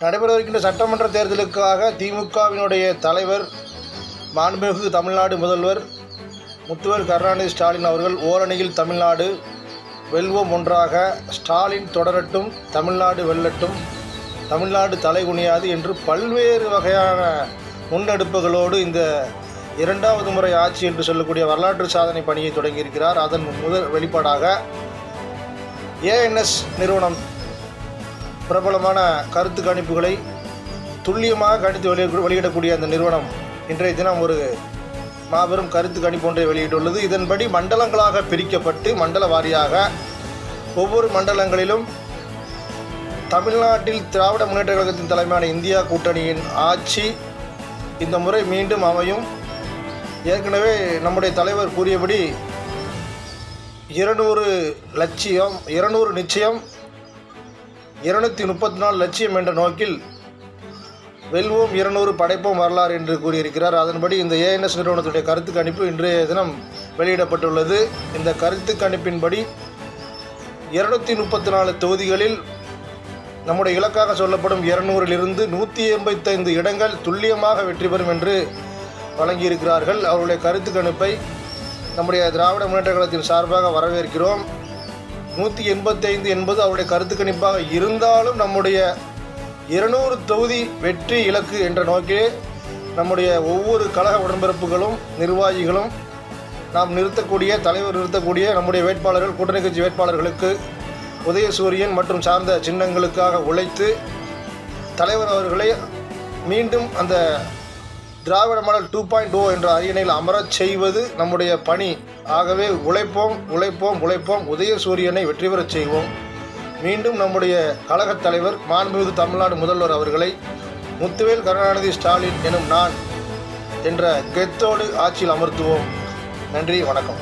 நடைபெறவிருக்கின்ற சட்டமன்ற தேர்தலுக்காக திமுகவினுடைய தலைவர் மாண்புமிகு தமிழ்நாடு முதல்வர் முத்துவேல் கருணாநிதி ஸ்டாலின் அவர்கள் ஓரணியில் தமிழ்நாடு வெல்வோம் ஒன்றாக, ஸ்டாலின் தொடரட்டும், தமிழ்நாடு வெல்லட்டும், தமிழ்நாடு தலைகுனியாது என்று பல்வேறு வகையான முன்னெடுப்புகளோடு இந்த இரண்டாவது முறை ஆட்சி என்று சொல்லக்கூடிய வரலாற்று சாதனை பணியை தொடங்கியிருக்கிறார். அதன் முதல் வெளிப்பாடாக ஏஎன்எஸ் நிறுவனம் பிரபலமான கருத்து கணிப்புகளை துல்லியமாக கணித்து வெளியிடக்கூடிய அந்த நிறுவனம் இன்றைய தினம் ஒரு மாபெரும் கருத்து கணிப்பு ஒன்றை வெளியிட்டுள்ளது. இதன்படி மண்டலங்களாக பிரிக்கப்பட்டு மண்டல வாரியாக ஒவ்வொரு மண்டலங்களிலும் தமிழ்நாட்டில் திராவிட முன்னேற்ற கழகத்தின் தலைமையான இந்தியா கூட்டணியின் ஆட்சி இந்த முறை மீண்டும் அமையும். ஏற்கனவே நம்முடைய தலைவர் கூறியபடி 200 லட்சியம், 200 நிச்சயம், 234 லட்சியம் என்ற நோக்கில் வெல்வோம் 200 படைப்போம் வரலாறு என்று கூறியிருக்கிறார். அதன்படி இந்த ஏஎன்எஸ் நிறுவனத்துடைய கருத்து கணிப்பு இன்றைய தினம் வெளியிடப்பட்டுள்ளது. இந்த கருத்து கணிப்பின்படி 234 தொகுதிகளில் நம்முடைய இலக்காக சொல்லப்படும் 200லிருந்து 185 இடங்கள் துல்லியமாக வெற்றி பெறும் என்று வழங்கியிருக்கிறார்கள். அவருடைய கருத்து கணிப்பை நம்முடைய திராவிட முன்னேற்ற கழகத்தின் சார்பாக வரவேற்கிறோம். 185 என்பது அவருடைய கருத்து கணிப்பாக இருந்தாலும் நம்முடைய 200 தொகுதி வெற்றி இலக்கு என்ற நோக்கிலே நம்முடைய ஒவ்வொரு கழக உடன்பிறப்புகளும் நிர்வாகிகளும் நாம் தலைவர் நிறுத்தக்கூடிய நம்முடைய வேட்பாளர்கள், கூட்டணி கட்சி வேட்பாளர்களுக்கு உதயசூரியன் மற்றும் சார்ந்த சின்னங்களுக்காக உழைத்து தலைவர் அவர்களை மீண்டும் அந்த திராவிட மாடல் 2.0 என்ற அரியணையில் அமரச் செய்வது நம்முடைய பணி. ஆகவே உழைப்போம் உழைப்போம் உழைப்போம், உதயசூரியனை வெற்றி பெறச் செய்வோம். மீண்டும் நம்முடைய கழகத் தலைவர் மாண்புமிகு தமிழ்நாடு முதல்வர் அவர்களை முத்துவேல் கருணாநிதி ஸ்டாலின் எனும் நான் என்ற கெத்தோடு ஆட்சியில் அமர்த்துவோம். நன்றி, வணக்கம்.